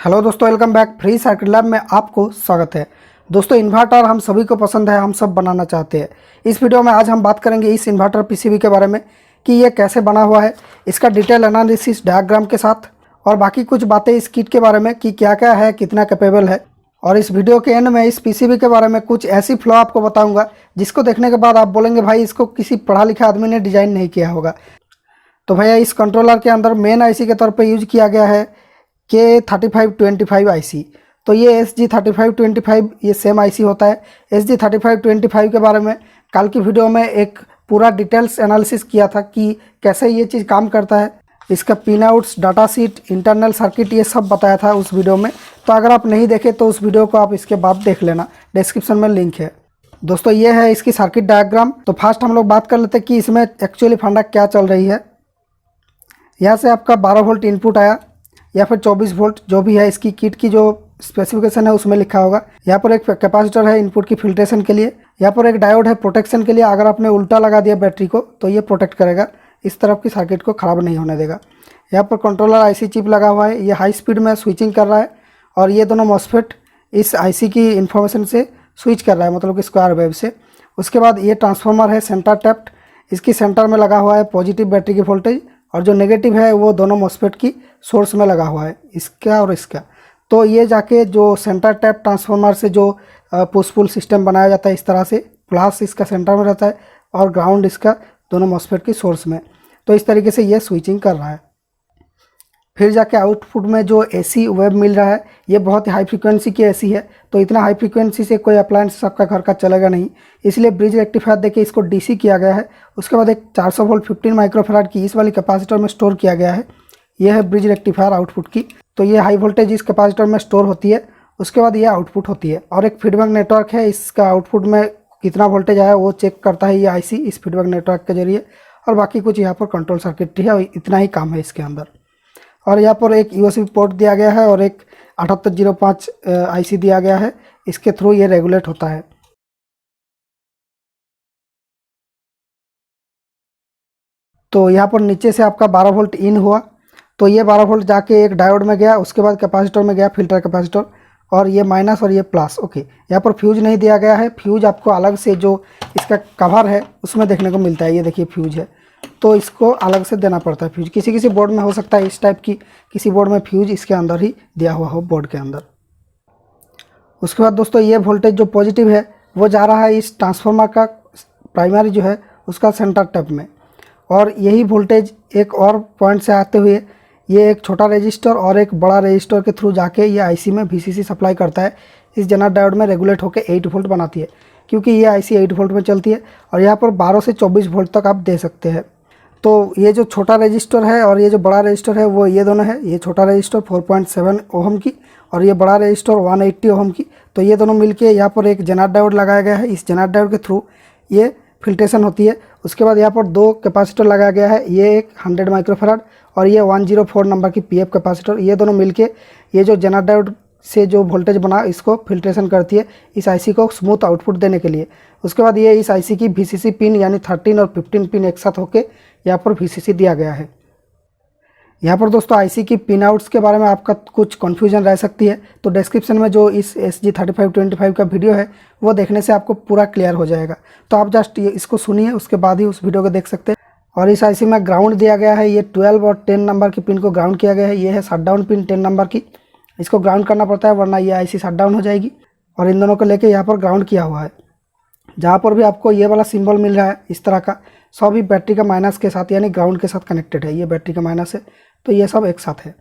Hello दोस्तों, welcome back. Free circuit lab में आपको स्वागत है। दोस्तों, इन्वर्टर हम सभी को पसंद है, हम सब बनाना चाहते हैं। इस वीडियो में आज हम बात करेंगे इस इन्वर्टर पीसीबी के बारे में कि ये कैसे बना हुआ है, इसका डिटेल एनालिसिस डायग्राम के साथ, और बाकी कुछ बातें इस किट के बारे में कि क्या क्या है, कितना कैपेबल है। और इस वीडियो के एंड में इस पीसीबी के बारे में कुछ ऐसी फ्लॉ आपको बताऊँगा जिसको देखने के बाद आप बोलेंगे भाई इसको किसी पढ़ा लिखा आदमी ने डिज़ाइन नहीं किया होगा। तो भैया, इस कंट्रोलर के अंदर मेन आईसी के तौर पे यूज किया गया है K3525 आईसी। तो ये SG3525 ये सेम आईसी होता है। SG3525 के बारे में कल की वीडियो में एक पूरा डिटेल्स एनालिसिस किया था कि कैसे ये चीज़ काम करता है। इसका pin outs, data sheet, internal circuit ये सब बताया था उस वीडियो में। तो अगर आप नहीं देखे तो उस वीडियो को आप इसके बाद देख लेना, डिस्क्रिप्शन में लिंक है। दोस्तों, ये है इसकी सर्किट डायग्राम। तो फर्स्ट हम लोग बात कर लेते हैं कि इसमें एक्चुअली फंडा क्या चल रही है। यहाँ से आपका 12 वोल्ट इनपुट आया या फिर 24 वोल्ट, जो भी है इसकी किट की जो स्पेसिफिकेशन है उसमें लिखा होगा। यहाँ पर एक कैपेसिटर है इनपुट की फिल्ट्रेशन के लिए। यहाँ पर एक डायोड है प्रोटेक्शन के लिए। अगर आपने उल्टा लगा दिया बैटरी को तो ये प्रोटेक्ट करेगा, इस तरफ की सर्किट को ख़राब नहीं होने देगा। यहाँ पर कंट्रोलर आईसी चिप लगा हुआ है, ये हाई स्पीड में स्विचिंग कर रहा है। और ये दोनों मॉसफेट इस आईसी की इन्फॉर्मेशन से स्विच कर रहा है, मतलब कि स्क्वायर वेव से। उसके बाद ये ट्रांसफार्मर है सेंटर टैप्ड, इसकी सेंटर में लगा हुआ है पॉजिटिव बैटरी की वोल्टेज, और जो नेगेटिव है वो दोनों मॉसफेट की सोर्स में लगा हुआ है, इसका और इसका। तो ये जाके जो सेंटर टैप ट्रांसफार्मर से जो पुश पुल सिस्टम बनाया जाता है इस तरह से, प्लस इसका सेंटर में रहता है और ग्राउंड इसका दोनों मॉसफेट की सोर्स में। तो इस तरीके से ये स्विचिंग कर रहा है। फिर जाके आउटपुट में जो एसी वेव मिल रहा है, ये बहुत ही हाई फ्रीक्वेंसी की एसी है। तो इतना हाई फ्रीक्वेंसी से कोई अप्लायंस आपका घर का चलेगा नहीं, इसलिए ब्रिज रेक्टिफायर देके इसको डीसी किया गया है। उसके बाद एक 400 वोल्ट 15 माइक्रोफैराड की इस वाली कैपेसिटर में स्टोर किया गया है। यह है ब्रिज रेक्टिफायर आउटपुट की। तो ये हाई वोल्टेज इस कैपेसिटर में स्टोर होती है, उसके बाद ये आउटपुट होती है। और एक फीडबैक नेटवर्क है, इसका आउटपुट में कितना वोल्टेज आया वो चेक करता है ये आईसी इस फीडबैक नेटवर्क के जरिए। और बाकी कुछ यहाँ पर कंट्रोल सर्किटरी है, इतना ही काम है इसके अंदर। और यहाँ पर एक यूएसबी पोर्ट दिया गया है और एक 7805 आईसी दिया गया है, इसके थ्रू ये रेगुलेट होता है। तो यहाँ पर नीचे से आपका 12 वोल्ट इन हुआ, तो ये 12 वोल्ट जाके एक डायोड में गया, उसके बाद कैपेसिटर में गया, फिल्टर कैपेसिटर, और ये माइनस और ये प्लस। ओके, यहाँ पर फ्यूज नहीं दिया गया है, फ्यूज आपको अलग से जो इसका कवर है उसमें देखने को मिलता है। ये देखिए फ्यूज है, तो इसको अलग से देना पड़ता है फ्यूज। किसी किसी बोर्ड में हो सकता है इस टाइप की, किसी बोर्ड में फ्यूज इसके अंदर ही दिया हुआ हो बोर्ड के अंदर। उसके बाद दोस्तों, ये वोल्टेज जो पॉजिटिव है वो जा रहा है इस ट्रांसफार्मर का प्राइमरी जो है उसका सेंटर टैप में। और यही वोल्टेज एक और पॉइंट से आते हुए ये एक छोटा रजिस्टर और एक बड़ा रजिस्टर के थ्रू जाके ये आईसी में वीसीसी सप्लाई करता है। इस जेनर डायोड में रेगुलेट होकर 8 वोल्ट बनाती है, क्योंकि ये आईसी 8 वोल्ट में चलती है। और यहाँ पर 12 से 24 वोल्ट तक आप दे सकते हैं। तो ये जो छोटा रजिस्टर है और ये जो बड़ा रजिस्टर है वो ये दोनों है। ये छोटा रजिस्टर 4.7 ओहम की और ये बड़ा रजिस्टर 180 ओहम की। तो ये दोनों मिलके यहाँ पर एक जेनर डायोड लगाया गया है। इस जेनर डायोड के थ्रू ये फिल्ट्रेशन होती है। उसके बाद यहाँ पर 2 कैपेसिटर लगाया गया है, ये एक 100 माइक्रोफैराड और ये 104 नंबर की पीएफ कैपेसिटर। ये दोनों मिलके ये जो जेनर डायोड से जो वोल्टेज बना इसको फिल्ट्रेशन करती है इस आईसी को स्मूथ आउटपुट देने के लिए। उसके बाद ये इस आईसी की वीसीसी पिन यानी 13 और 15 पिन एक साथ होके यहाँ पर वीसीसी दिया गया है। यहाँ पर दोस्तों आईसी की पिन आउट्स के बारे में आपका कुछ कन्फ्यूजन रह सकती है, तो डिस्क्रिप्शन में जो इस SG3525 का वीडियो है वो देखने से आपको पूरा क्लियर हो जाएगा। तो आप जस्ट इसको सुनिए, उसके बाद ही उस वीडियो को देख सकते हैं। और इस आईसी में ग्राउंड दिया गया है, ये 12 और 10 नंबर की पिन को ग्राउंड किया गया है। ये है शटडाउन पिन 10 नंबर की, इसको ग्राउंड करना पड़ता है वरना ये आईसी शटडाउन हो जाएगी। और इन दोनों को लेके यहाँ पर ग्राउंड किया हुआ है। जहाँ पर भी आपको ये वाला सिंबल मिल रहा है इस तरह का, सभी बैटरी का माइनस के साथ यानी ग्राउंड के साथ कनेक्टेड है। ये बैटरी का माइनस है, तो ये सब एक साथ है।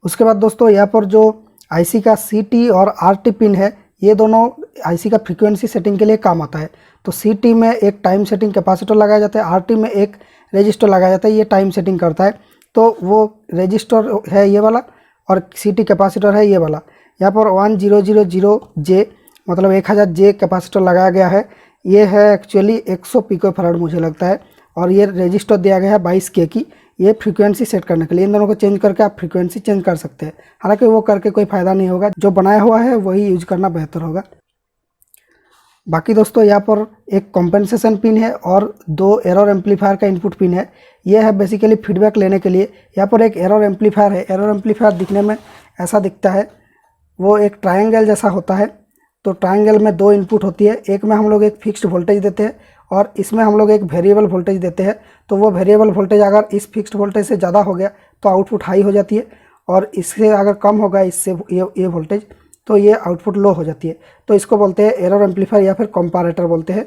उसके बाद दोस्तों, यहाँ पर जो आईसी का CT और RT पिन है, ये दोनों आईसी का फ्रीक्वेंसी सेटिंग के लिए काम आता है। तो CT में एक टाइम सेटिंग कैपेसिटर लगाया जाता है, RT में एक रजिस्टर लगाया जाता है, ये टाइम सेटिंग करता है। तो वो रजिस्टर है ये वाला और CT कैपेसिटर है ये वाला। यहाँ पर 1000J मतलब 1000J कैपेसिटर लगाया गया है। ये है एक्चुअली 100 पिकोफैराड मुझे लगता है। और ये रजिस्टर दिया गया है 22K की, ये फ्रीक्वेंसी सेट करने के लिए। इन दोनों को चेंज करके आप फ्रीक्वेंसी चेंज कर सकते हैं, हालांकि वो करके कोई फ़ायदा नहीं होगा, जो बनाया हुआ है वही यूज करना बेहतर होगा। बाकी दोस्तों यहाँ पर एक कॉम्पेंसेशन पिन है और 2 एरर एम्पलीफायर का इनपुट पिन है। ये है बेसिकली फीडबैक लेने के लिए। यहाँ पर एक एरर एम्पलीफायर है। एरर एम्पलीफायर दिखने में ऐसा दिखता है, वो एक ट्रायंगल जैसा होता है। तो ट्रायंगल में 2 इनपुट होती है, एक में हम लोग एक फिक्स्ड वोल्टेज देते हैं और इसमें हम लोग एक वेरिएबल वोल्टेज देते हैं। तो वो वेरिएबल वोल्टेज अगर इस फिक्स्ड वोल्टेज से ज़्यादा हो गया तो आउटपुट हाई हो जाती है, और इससे अगर कम होगा इससे ये वोल्टेज तो ये आउटपुट लो हो जाती है। तो इसको बोलते हैं एरर एम्पलीफायर या फिर कंपैरेटर बोलते हैं।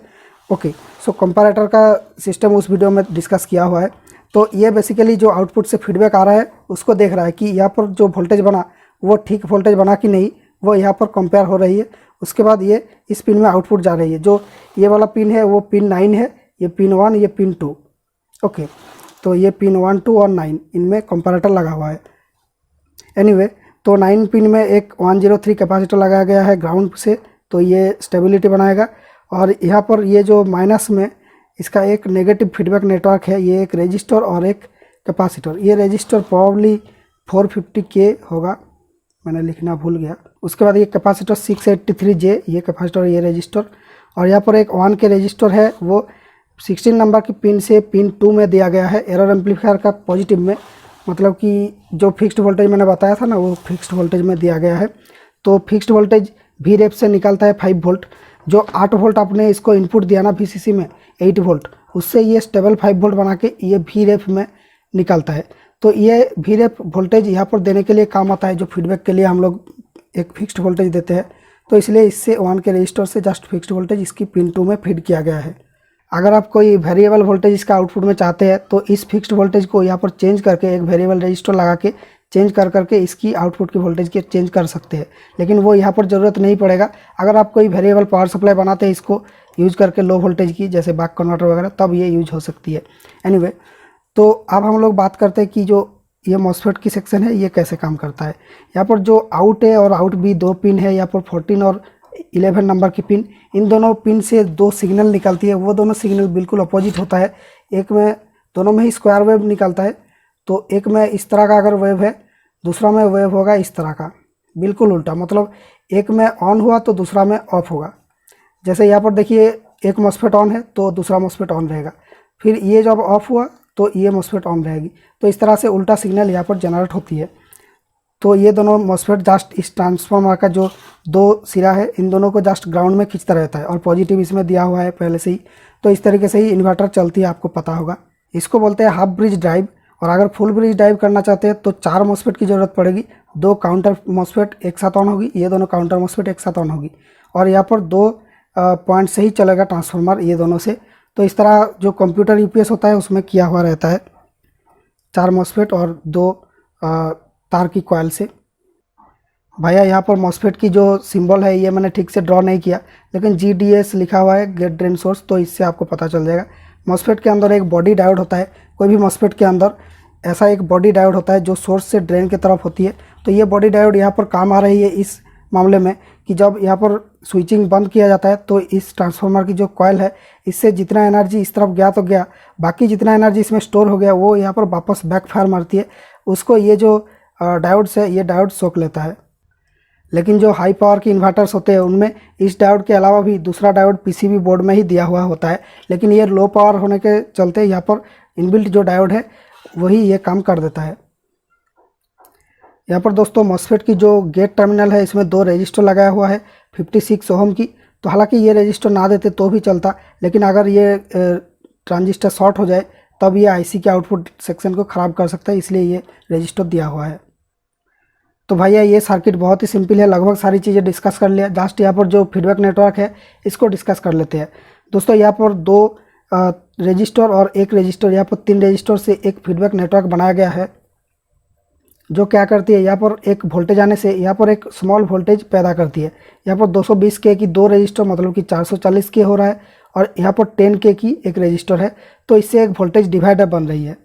ओके, सो कंपैरेटर का सिस्टम उस वीडियो में डिस्कस किया हुआ है। तो ये बेसिकली जो आउटपुट से फीडबैक आ रहा है उसको देख रहा है कि यहाँ पर जो वोल्टेज बना वो ठीक वोल्टेज बना कि नहीं, वो यहाँ पर कंपेयर हो रही है। उसके बाद ये इस पिन में आउटपुट जा रही है। जो ये वाला पिन है वो पिन 9 है, ये पिन 1, ये पिन 2। ओके, तो ये पिन 1, 2 और 9 इनमें कंपैरेटर लगा हुआ है। एनीवे, तो 9 पिन में एक 103 कैपेसिटर लगाया गया है ग्राउंड से, तो ये स्टेबिलिटी बनाएगा। और यहाँ पर ये जो माइनस में इसका एक नेगेटिव फीडबैक नेटवर्क है, ये एक रेजिस्टर और एक कैपेसिटर। ये रेजिस्टर प्रॉब्ली 450K होगा, मैंने लिखना भूल गया। उसके बाद ये कैपेसिटर 683J, ये कैपेसिटर, ये रेजिस्टर। और यहाँ पर एक 1 के रेजिस्टर है, वो 16 नंबर की पिन से पिन 2 में दिया गया है एरर एम्पलीफायर का पॉजिटिव में। मतलब कि जो फिक्स्ड वोल्टेज मैंने बताया था ना, वो फिक्स्ड वोल्टेज में दिया गया है। तो फिक्स्ड वोल्टेज वी रेफ से निकलता है 5 वोल्ट। जो 8 वोल्ट आपने इसको इनपुट दिया ना VCC में 8 वोल्ट, उससे ये स्टेबल 5 वोल्ट बना के ये वी रेफ में निकलता है। तो ये वी रेफ वोल्टेज यहाँ पर देने के लिए काम आता है, जो फीडबैक के लिए हम लोग एक फिक्स्ड वोल्टेज देते हैं। तो इसलिए इससे 1 के रजिस्टर से जस्ट फिक्स्ड वोल्टेज इसकी पिन 2 में फीड किया गया है। अगर आप कोई वेरिएबल वोल्टेज इसका आउटपुट में चाहते हैं तो इस फिक्स्ड वोल्टेज को यहाँ पर चेंज करके एक वेरिएबल रजिस्टर लगा के चेंज कर करके इसकी आउटपुट की वोल्टेज की चेंज कर सकते हैं। लेकिन वो यहाँ पर ज़रूरत नहीं पड़ेगा। अगर आप कोई वेरिएबल पावर सप्लाई बनाते हैं इसको यूज़ करके लो वोल्टेज की, जैसे बक कन्वर्टर वगैरह, तब ये यूज हो सकती है। एनीवे, तो अब हम लोग बात करते हैं कि जो ये मॉसफेट की सेक्शन है ये कैसे काम करता है। यहाँ पर जो आउट है और आउट भी 2 पिन है, यहाँ पर 14 और 11 नंबर की पिन, इन दोनों पिन से 2 सिग्नल निकलती है। वो दोनों सिग्नल बिल्कुल अपोजिट होता है। एक में, दोनों में ही स्क्वायर वेव निकलता है। तो एक में इस तरह का अगर वेव है, दूसरा में वेव होगा इस तरह का, बिल्कुल उल्टा। मतलब एक में ऑन हुआ तो दूसरा में ऑफ होगा। जैसे यहाँ पर देखिए, एक मॉसफेट ऑन है तो दूसरा मॉसफेट ऑन रहेगा, फिर ये जब ऑफ हुआ तो ये मॉसफेट ऑन रहेगी। तो इस तरह से उल्टा सिग्नल यहाँ पर जनरेट होती है। तो ये दोनों मॉसफेट जस्ट इस ट्रांसफार्मर का जो 2 सिरा है, इन दोनों को जस्ट ग्राउंड में खींचता रहता है और पॉजिटिव इसमें दिया हुआ है पहले से ही। तो इस तरीके से ही इन्वर्टर चलती है, आपको पता होगा। इसको बोलते हैं हाफ ब्रिज ड्राइव। और अगर फुल ब्रिज ड्राइव करना चाहते हैं तो 4 मॉसफेट की ज़रूरत पड़ेगी। 2 काउंटर मॉसफेट एक साथ ऑन होगी, ये दोनों काउंटर मॉसफेट एक साथ ऑन होगी। और यहाँ पर 2 पॉइंट से ही चलेगा ट्रांसफार्मर, ये दोनों से। तो इस तरह जो कंप्यूटर UPS होता है उसमें किया हुआ रहता है, 4 मॉसफेट और 2 तार की कॉइल से। भैया यहाँ पर मॉसफेट की जो सिंबल है ये मैंने ठीक से ड्रॉ नहीं किया, लेकिन GDS लिखा हुआ है, गेट ड्रेन सोर्स, तो इससे आपको पता चल जाएगा। मॉसफेट के अंदर एक बॉडी डायोड होता है। कोई भी मॉसफेट के अंदर ऐसा एक बॉडी डायोड होता है जो सोर्स से ड्रेन की तरफ होती है। तो ये बॉडी डायोड यहाँ पर काम आ रही है इस मामले में कि जब यहाँ पर स्विचिंग बंद किया जाता है तो इस ट्रांसफार्मर की जो कॉइल है, इससे जितना एनर्जी इस तरफ गया तो गया, बाकी जितना एनर्जी इसमें स्टोर हो गया वो यहाँ पर वापस बैकफायर मारती है। उसको ये जो डायोड्स है, ये डायोड सोख लेता है। लेकिन जो हाई पावर की इन्वर्टर्स होते हैं उनमें इस डायोड के अलावा भी दूसरा डायोड PCB बोर्ड में ही दिया हुआ होता है। लेकिन ये लो पावर होने के चलते यहाँ पर इनबिल्ट जो डायोड है वही ये काम कर देता है। यहाँ पर दोस्तों मॉसफेट की जो गेट टर्मिनल है इसमें 2 रजिस्टर लगाया हुआ है 56 ओम की। तो हालांकि ये रजिस्टर ना देते तो भी चलता, लेकिन अगर ये ट्रांजिस्टर शॉर्ट हो जाए तब ये IC के आउटपुट सेक्शन को ख़राब कर सकता है, इसलिए ये रजिस्टर दिया हुआ है। तो भैया ये सर्किट बहुत ही सिंपल है, लगभग सारी चीज़ें डिस्कस कर लिया। लास्ट यहाँ पर जो फीडबैक नेटवर्क है इसको डिस्कस कर लेते हैं। दोस्तों यहाँ पर 2 रजिस्टर और 1 रजिस्टर, यहाँ पर 3 रजिस्टर से एक फीडबैक नेटवर्क बनाया गया है, जो क्या करती है, यहाँ पर एक वोल्टेज आने से यहाँ पर एक स्मॉल वोल्टेज पैदा करती है। यहाँ पर 220K की 2 रजिस्टर, मतलब कि 440K हो रहा है, और यहाँ पर 10K की एक रजिस्टर है। तो इससे एक वोल्टेज डिवाइडर बन रही है।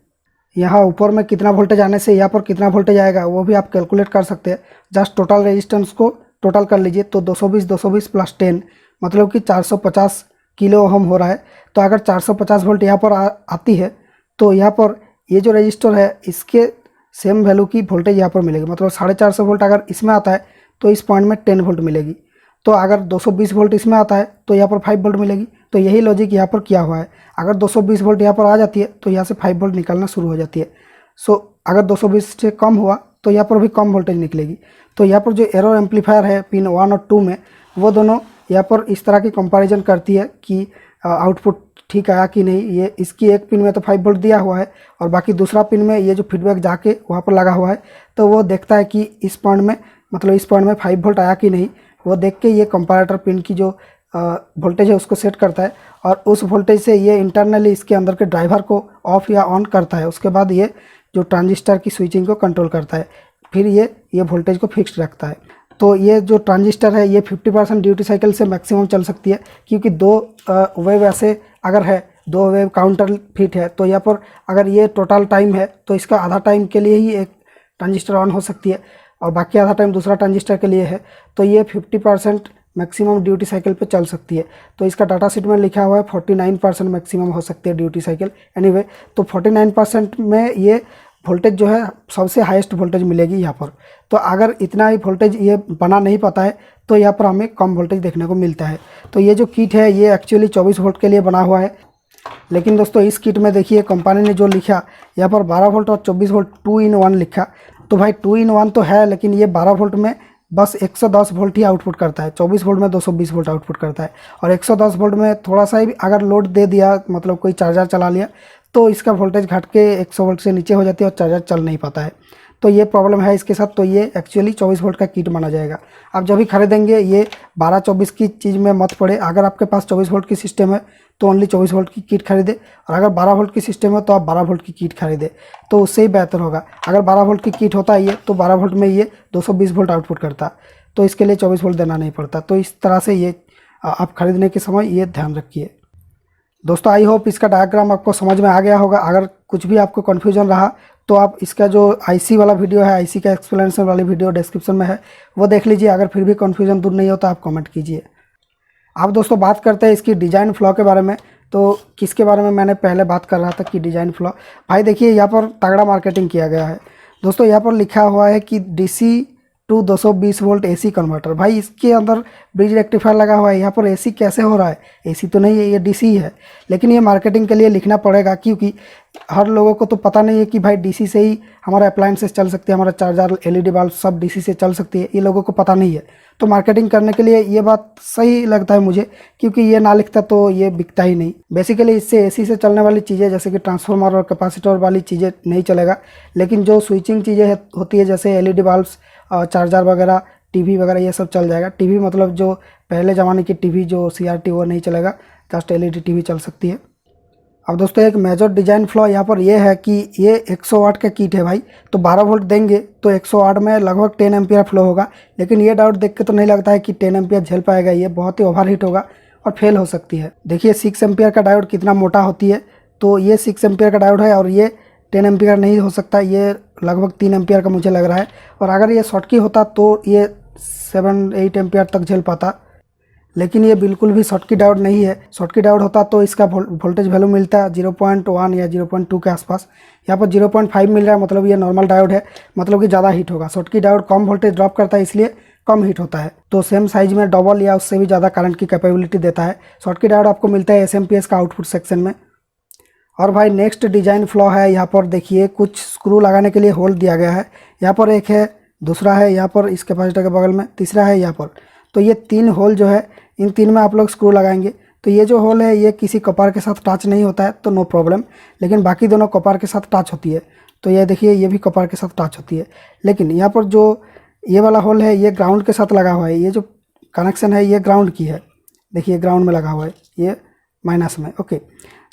यहाँ ऊपर में कितना वोल्टेज आने से यहाँ पर कितना वोल्टेज आएगा वो भी आप कैलकुलेट कर सकते हैं। जस्ट टोटल रेजिस्टेंस को टोटल कर लीजिए, तो 220 प्लस 10 मतलब कि 450 किलो ओम हो रहा है। तो अगर 450 वोल्ट यहाँ पर आती है तो यहाँ पर ये जो रजिस्टर है इसके सेम वैल्यू की वोल्टेज यहाँ पर मिलेगी। मतलब 450 वोल्ट अगर इसमें आता है तो इस पॉइंट में 10 वोल्ट मिलेगी। तो अगर 220 वोल्ट इसमें आता है तो यहाँ पर 5 वोल्ट मिलेगी। तो यही लॉजिक यहाँ पर किया हुआ है। अगर 220 वोल्ट यहाँ पर आ जाती है तो यहाँ से 5 वोल्ट निकलना शुरू हो जाती है। सो अगर 220 से कम हुआ तो यहाँ पर भी कम वोल्टेज निकलेगी। तो यहाँ पर जो एरर एम्पलीफायर है पिन 1 और 2 में, वो दोनों यहाँ पर इस तरह की कंपैरिजन करती है कि आउटपुट ठीक आया कि नहीं। ये इसकी एक पिन में तो 5 वोल्ट दिया हुआ है और बाकी दूसरा पिन में ये जो फीडबैक जाके वहाँ पर लगा हुआ है, तो वो देखता है कि इस पॉइंट में, मतलब इस पॉइंट में 5 वोल्ट आया कि नहीं। वो देख के ये कंपैरेटर पिन की जो वोल्टेज है उसको सेट करता है और उस वोल्टेज से ये इंटरनली इसके अंदर के ड्राइवर को ऑफ या ऑन करता है। उसके बाद ये जो ट्रांजिस्टर की स्विचिंग को कंट्रोल करता है, फिर ये वोल्टेज को फिक्स्ड रखता है। तो ये जो ट्रांजिस्टर है ये 50% ड्यूटी साइकिल से मैक्सिमम चल सकती है, क्योंकि 2 वेव ऐसे अगर है, 2 वेव काउंटर फिट है, तो यहाँ पर अगर ये टोटल टाइम है तो इसका आधा टाइम के लिए ही एक ट्रांजिस्टर ऑन हो सकती है और बाकी आधा टाइम दूसरा ट्रांजिस्टर के लिए है। तो ये 50% मैक्सिमम ड्यूटी साइकिल पे चल सकती है। तो इसका डाटा शीट में लिखा हुआ है 49% मैक्सिमम हो सकती है ड्यूटी साइकिल। एनीवे, तो 49% में ये वोल्टेज जो है सबसे हाईएस्ट वोल्टेज मिलेगी यहाँ पर। तो अगर इतना ही वोल्टेज ये बना नहीं पाता है तो यहाँ पर हमें कम वोल्टेज देखने को मिलता है। तो ये जो किट है ये एक्चुअली 24 वोल्ट के लिए बना हुआ है, लेकिन दोस्तों इस किट में देखिए कंपनी ने जो लिखा यहाँ पर 12 वोल्ट और 24 वोल्ट 2 in 1 लिखा। तो भाई 2 in 1 तो है, लेकिन ये 12 वोल्ट में बस 110 वोल्ट ही आउटपुट करता है, 24 वोल्ट में 220 वोल्ट आउटपुट करता है। और 110 वोल्ट में थोड़ा सा ही अगर लोड दे दिया, मतलब कोई चार्जर चला लिया, तो इसका वोल्टेज घट के 100 वोल्ट से नीचे हो जाती है और चार्जर चल नहीं पाता है। तो ये प्रॉब्लम है इसके साथ। तो ये एक्चुअली 24 वोल्ट का किट माना जाएगा। आप जब भी खरीदेंगे ये 12-24 की चीज़ में मत पड़े। अगर आपके पास 24 वोल्ट की सिस्टम है तो ओनली 24 वोल्ट की किट खरीदे, और अगर 12 वोल्ट की सिस्टम है तो आप 12 वोल्ट की किट खरीदे, तो उससे ही बेहतर होगा। अगर 12 वोल्ट की किट होता है ये, तो 12 वोल्ट में ये 220 वोल्ट आउटपुट करता, तो इसके लिए 24 वोल्ट देना नहीं पड़ता। तो इस तरह से ये आप खरीदने के समय ये ध्यान रखिए। दोस्तों आई होप इसका डायग्राम आपको समझ में आ गया होगा। अगर कुछ भी आपको कन्फ्यूजन रहा तो आप इसका जो आईसी वाला वीडियो है, आईसी का एक्सप्लेनेशन वाली वीडियो डिस्क्रिप्शन में है, वो देख लीजिए। अगर फिर भी कन्फ्यूजन दूर नहीं हो तो आप कमेंट कीजिए। अब दोस्तों बात करते हैं इसकी डिज़ाइन फ्लो के बारे में। तो किसके बारे में मैंने पहले बात कर रहा था कि डिज़ाइन फ्लो। भाई देखिए यहाँ पर तगड़ा मार्केटिंग किया गया है दोस्तों। यहाँ पर लिखा हुआ है कि DC to 220 volt AC converter. भाई इसके अंदर ब्रिज रेक्टिफायर लगा हुआ है। यहाँ पर AC कैसे हो रहा है? AC तो नहीं है, ये DC है। लेकिन ये मार्केटिंग के लिए लिखना पड़ेगा, क्योंकि हर लोगों को तो पता नहीं है कि भाई DC से ही हमारा अप्लायंसेस चल सकते हैं, हमारा चार्जर LED बल्ब सब DC से चल सकती है, ये लोगों को पता नहीं है। तो मार्केटिंग करने के लिए ये बात सही लगता है मुझे, क्योंकि ये ना लिखता तो ये बिकता ही नहीं। बेसिकली इससे AC से चलने वाली चीज़ें जैसे कि ट्रांसफार्मर और कैपेसिटर वाली चीज़ें नहीं चलेगा, लेकिन जो स्विचिंग चीज़ें होती है जैसे LED बल्ब्स, चार्जर वगैरह, टीवी वगैरह, ये सब चल जाएगा। टीवी मतलब जो पहले ज़माने की टीवी जो CRT, वो नहीं चलेगा, जस्ट LED टीवी चल सकती है। अब दोस्तों एक मेजर डिज़ाइन फ्लॉ यहाँ पर ये है कि ये 100 वाट का किट है भाई। तो 12 वोल्ट देंगे तो 100 वाट में लगभग 10 एम्पियर फ्लो होगा। लेकिन ये डाउट देख के तो नहीं लगता है कि 10 एम्पियर झेल पाएगा, ये बहुत ही ओवरहीट होगा और फेल हो सकती है। देखिए 6 एम्पियर का डायोड कितना मोटा होती है। तो ये 6 एम्पियर का डायोड है और ये 10 एम्पियर नहीं हो सकता, ये लगभग 3 एम्पियर का मुझे लग रहा है। और अगर ये शॉर्टकी होता तो ये 7-8 एम्पियर तक झेल पाता, लेकिन ये बिल्कुल भी शॉर्टकी डायोड नहीं है। शॉर्टकी डायोड होता तो इसका वोल्टेज वैल्यू मिलता है 0.1 या 0.2 के आसपास। यहाँ पर 0.5 मिल रहा है, मतलब ये नॉर्मल डायोड है, मतलब कि ज़्यादा हीट होगा। शॉर्टकी डायोड कम वोल्टेज ड्रॉप करता है, इसलिए कम हीट होता है। तो सेम साइज में डबल या उससे भी ज़्यादा करंट की कैपेबिलिटी देता है। शॉर्टकी डायोड आपको मिलता है SMPS का आउटपुट सेक्शन में। और भाई नेक्स्ट डिज़ाइन फ्लो है, यहाँ पर देखिए कुछ स्क्रू लगाने के लिए होल दिया गया है। यहाँ पर एक है, दूसरा है यहाँ पर इस कैपेसिटर के बगल में, तीसरा है यहाँ पर। तो ये 3 होल जो है, इन 3 में आप लोग स्क्रू लगाएंगे। तो ये जो होल है ये किसी कॉपर के साथ टच नहीं होता है, तो नो प्रॉब्लम। लेकिन बाकी दोनों कॉपर के साथ टच होती है। तो ये देखिए ये भी कॉपर के साथ टच होती है। लेकिन यहाँ पर जो ये वाला होल है ये ग्राउंड के साथ लगा हुआ है। ये जो कनेक्शन है ये ग्राउंड की है, देखिए ग्राउंड में लगा हुआ है, ये माइनस में, ओके।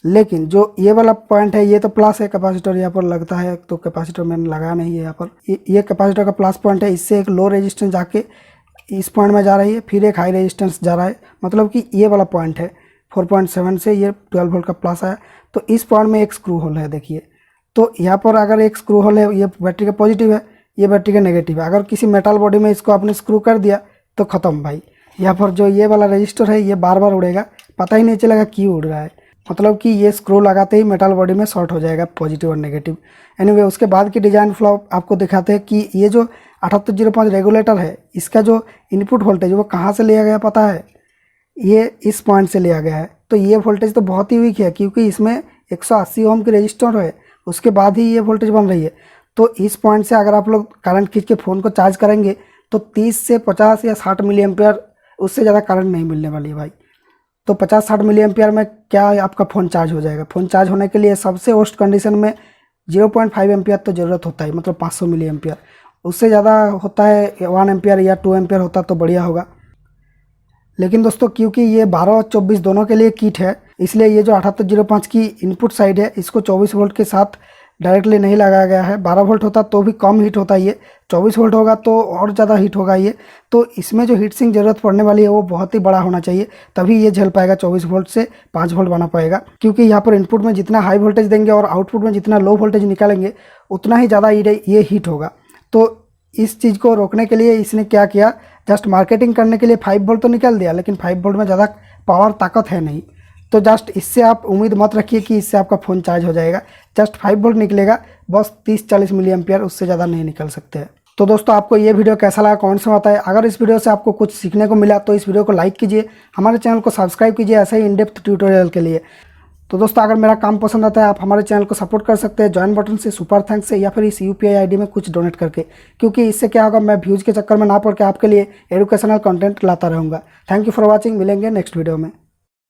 लेकिन जो ये वाला पॉइंट है ये तो प्लस है। कैपेसिटर यहाँ पर लगता है, तो कैपेसिटर मैंने लगाया नहीं है यहाँ पर। ये कैपेसिटर का प्लस पॉइंट है, इससे एक लो रेजिस्टेंस जाके इस पॉइंट में जा रही है, फिर एक हाई रेजिस्टेंस जा रहा है। मतलब कि ये वाला पॉइंट है 4.7 से ये 12 वोल्ट का प्लस आया। तो इस पॉइंट में एक स्क्रू होल है देखिए। तो यहाँ पर अगर एक स्क्रू होल है, ये बैटरी का पॉजिटिव है, ये बैटरी का नेगेटिव है। अगर किसी मेटल बॉडी में इसको आपने स्क्रू कर दिया तो ख़त्म भाई। यहाँ पर जो ये वाला रजिस्टर है ये बार बार उड़ेगा, पता ही नहीं चलेगा क्यों उड़ रहा है। मतलब कि ये स्क्रू लगाते ही मेटल बॉडी में शॉर्ट हो जाएगा, पॉजिटिव और नेगेटिव। एनीवे उसके बाद की डिज़ाइन फ्लो आपको दिखाते हैं कि ये जो 7805 रेगुलेटर है, इसका जो इनपुट वोल्टेज वो कहाँ से लिया गया पता है? ये इस पॉइंट से लिया गया है। तो ये वोल्टेज तो बहुत ही वीक है, क्योंकि इसमें 180 ओम की रजिस्टर है, उसके बाद ही ये वोल्टेज बन रही है। तो इस पॉइंट से अगर आप लोग करंट खींच के फ़ोन को चार्ज करेंगे तो 30 से 50 या 60 मिली एम्पियर, उससे ज़्यादा करंट नहीं मिलने वाली है भाई। तो 50-60 मिली एम्पियर में क्या आपका फ़ोन चार्ज हो जाएगा? फ़ोन चार्ज होने के लिए सबसे वर्स्ट कंडीशन में 0.5 एम्पियर तो ज़रूरत होता है, मतलब 500 मिली एम्पियर। उससे ज़्यादा होता है 1 एम्पियर या 2 एम्पियर होता तो बढ़िया होगा। लेकिन दोस्तों क्योंकि ये 12 और 24 दोनों के लिए किट है, इसलिए ये जो 7805 की इनपुट साइड है इसको 24 वोल्ट के साथ डायरेक्टली नहीं लगाया गया है। 12 वोल्ट होता तो भी कम हीट होता, ये 24 वोल्ट होगा तो और ज़्यादा हीट होगा ये। तो इसमें जो हीट सिंक ज़रूरत पड़ने वाली है वो बहुत ही बड़ा होना चाहिए, तभी ये झेल पाएगा 24 वोल्ट से 5 वोल्ट बना पाएगा। क्योंकि यहाँ पर इनपुट में जितना हाई वोल्टेज देंगे और आउटपुट में जितना लो वोल्टेज निकालेंगे उतना ही ज़्यादा ये हीट होगा। तो इस चीज़ को रोकने के लिए इसने क्या किया, जस्ट मार्केटिंग करने के लिए 5 वोल्ट तो निकाल दिया, लेकिन 5 वोल्ट में ज़्यादा पावर ताकत है नहीं। तो जस्ट इससे आप उम्मीद मत रखिए कि इससे आपका फ़ोन चार्ज हो जाएगा। जस्ट 5 वोल्ट निकलेगा, बस 30-40 मिली एम्पियर, उससे ज़्यादा नहीं निकल सकते हैं। तो दोस्तों आपको ये वीडियो कैसा लगा कमेंट्स में बताएं। अगर इस वीडियो से आपको कुछ सीखने को मिला तो इस वीडियो को लाइक कीजिए, हमारे चैनल को सब्सक्राइब कीजिए ऐसे ही इन डेप्थ ट्यूटोरियल के लिए। तो दोस्तों अगर मेरा काम पसंद आता है आप हमारे चैनल को सपोर्ट कर सकते हैं ज्वाइन बटन से, सुपर थैंक्स से, या फिर इस UPI ID में कुछ डोनेट करके, क्योंकि इससे क्या होगा, मैं व्यूज़ के चक्कर में ना पड़ के आपके लिए एजुकेशनल कंटेंट लाता रहूँगा। थैंक यू फॉर वॉचिंग, मिलेंगे नेक्स्ट वीडियो में।